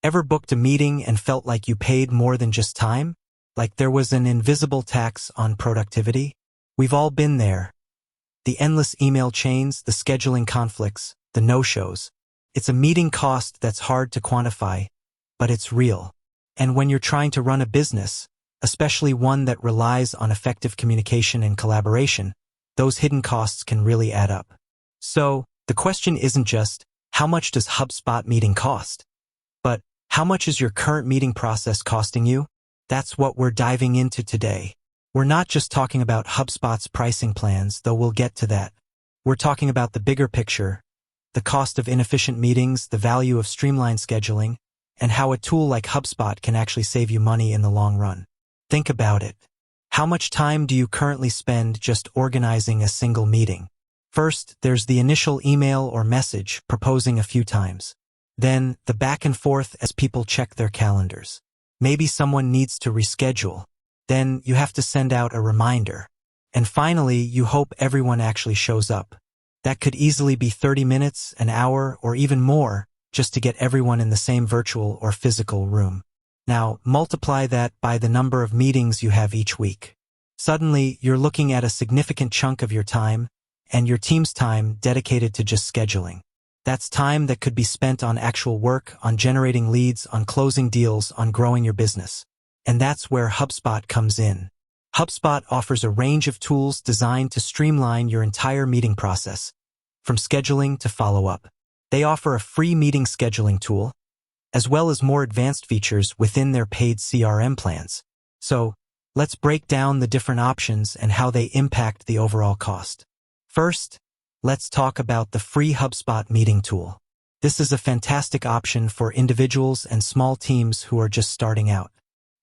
Ever booked a meeting and felt like you paid more than just time? Like there was an invisible tax on productivity? We've all been there. The endless email chains, the scheduling conflicts, the no-shows. It's a meeting cost that's hard to quantify, but it's real. And when you're trying to run a business, especially one that relies on effective communication and collaboration, those hidden costs can really add up. So, the question isn't just, how much does HubSpot meeting cost? But, how much is your current meeting process costing you? That's what we're diving into today. We're not just talking about HubSpot's pricing plans, though we'll get to that. We're talking about the bigger picture, the cost of inefficient meetings, the value of streamlined scheduling, and how a tool like HubSpot can actually save you money in the long run. Think about it. How much time do you currently spend just organizing a single meeting? First, there's the initial email or message proposing a few times. Then, the back and forth as people check their calendars. Maybe someone needs to reschedule. Then, you have to send out a reminder. And finally, you hope everyone actually shows up. That could easily be 30 minutes, an hour, or even more, just to get everyone in the same virtual or physical room. Now, multiply that by the number of meetings you have each week. Suddenly, you're looking at a significant chunk of your time, and your team's time dedicated to just scheduling. That's time that could be spent on actual work, on generating leads, on closing deals, on growing your business. And that's where HubSpot comes in. HubSpot offers a range of tools designed to streamline your entire meeting process, from scheduling to follow-up. They offer a free meeting scheduling tool, as well as more advanced features within their paid CRM plans. So, let's break down the different options and how they impact the overall cost. First, let's talk about the free HubSpot meeting tool. This is a fantastic option for individuals and small teams who are just starting out.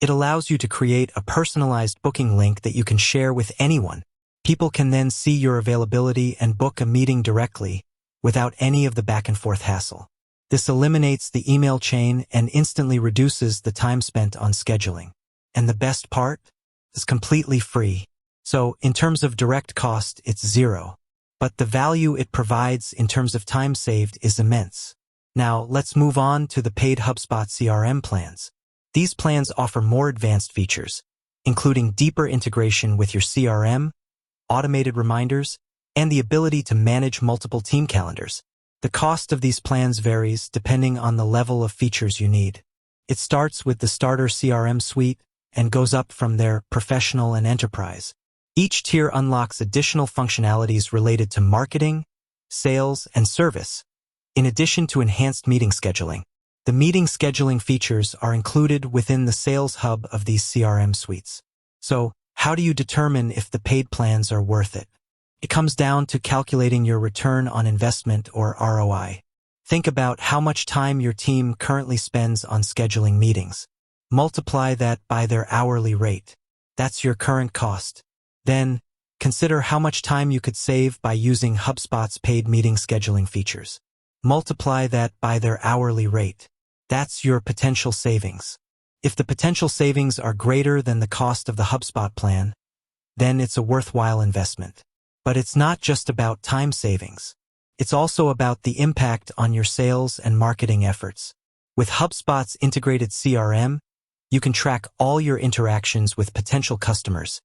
It allows you to create a personalized booking link that you can share with anyone. People can then see your availability and book a meeting directly, without any of the back-and-forth hassle. This eliminates the email chain and instantly reduces the time spent on scheduling. And the best part? It's completely free. So, in terms of direct cost, it's zero. But the value it provides in terms of time saved is immense. Now, let's move on to the paid HubSpot CRM plans. These plans offer more advanced features, including deeper integration with your CRM, automated reminders, and the ability to manage multiple team calendars. The cost of these plans varies depending on the level of features you need. It starts with the starter CRM suite and goes up from there, professional and enterprise. Each tier unlocks additional functionalities related to marketing, sales, and service, in addition to enhanced meeting scheduling. The meeting scheduling features are included within the sales hub of these CRM suites. So, how do you determine if the paid plans are worth it? It comes down to calculating your return on investment or ROI. Think about how much time your team currently spends on scheduling meetings. Multiply that by their hourly rate. That's your current cost. Then, consider how much time you could save by using HubSpot's paid meeting scheduling features. Multiply that by their hourly rate. That's your potential savings. If the potential savings are greater than the cost of the HubSpot plan, then it's a worthwhile investment. But it's not just about time savings. It's also about the impact on your sales and marketing efforts. With HubSpot's integrated CRM, you can track all your interactions with potential customers,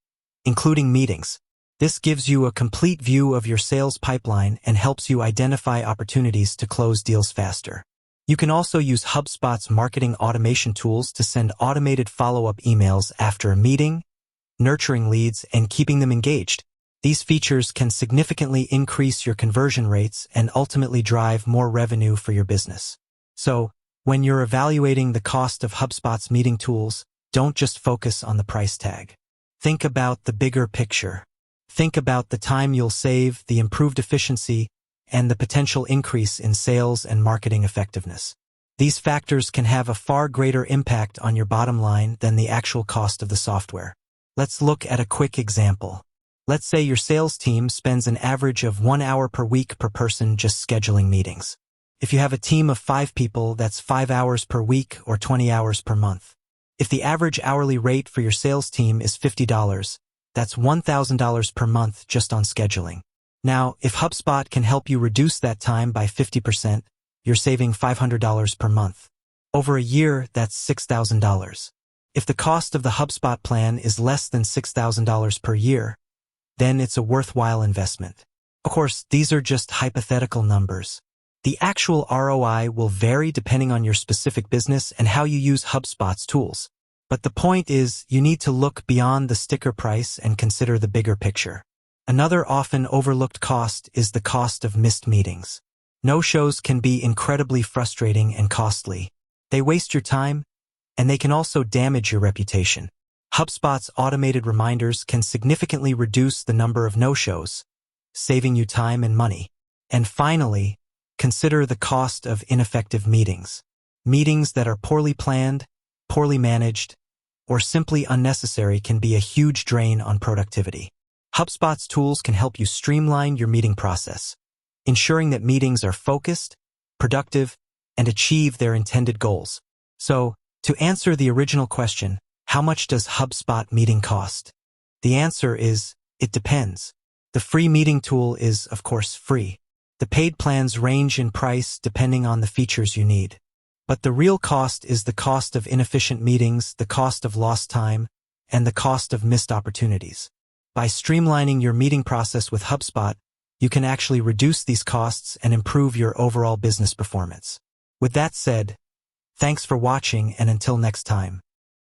including meetings. This gives you a complete view of your sales pipeline and helps you identify opportunities to close deals faster. You can also use HubSpot's marketing automation tools to send automated follow-up emails after a meeting, nurturing leads, and keeping them engaged. These features can significantly increase your conversion rates and ultimately drive more revenue for your business. So, when you're evaluating the cost of HubSpot's meeting tools, don't just focus on the price tag. Think about the bigger picture. Think about the time you'll save, the improved efficiency, and the potential increase in sales and marketing effectiveness. These factors can have a far greater impact on your bottom line than the actual cost of the software. Let's look at a quick example. Let's say your sales team spends an average of 1 hour per week per person just scheduling meetings. If you have a team of 5 people, that's 5 hours per week or 20 hours per month. If the average hourly rate for your sales team is $50, that's $1,000 per month just on scheduling. Now, if HubSpot can help you reduce that time by 50%, you're saving $500 per month. Over a year, that's $6,000. If the cost of the HubSpot plan is less than $6,000 per year, then it's a worthwhile investment. Of course, these are just hypothetical numbers. The actual ROI will vary depending on your specific business and how you use HubSpot's tools. But the point is, you need to look beyond the sticker price and consider the bigger picture. Another often overlooked cost is the cost of missed meetings. No-shows can be incredibly frustrating and costly. They waste your time, and they can also damage your reputation. HubSpot's automated reminders can significantly reduce the number of no-shows, saving you time and money. And finally, consider the cost of ineffective meetings. Meetings that are poorly planned, poorly managed, or simply unnecessary can be a huge drain on productivity. HubSpot's tools can help you streamline your meeting process, ensuring that meetings are focused, productive, and achieve their intended goals. So, to answer the original question, how much does HubSpot meeting cost? The answer is, it depends. The free meeting tool is, of course, free. The paid plans range in price depending on the features you need. But the real cost is the cost of inefficient meetings, the cost of lost time, and the cost of missed opportunities. By streamlining your meeting process with HubSpot, you can actually reduce these costs and improve your overall business performance. With that said, thanks for watching, and until next time.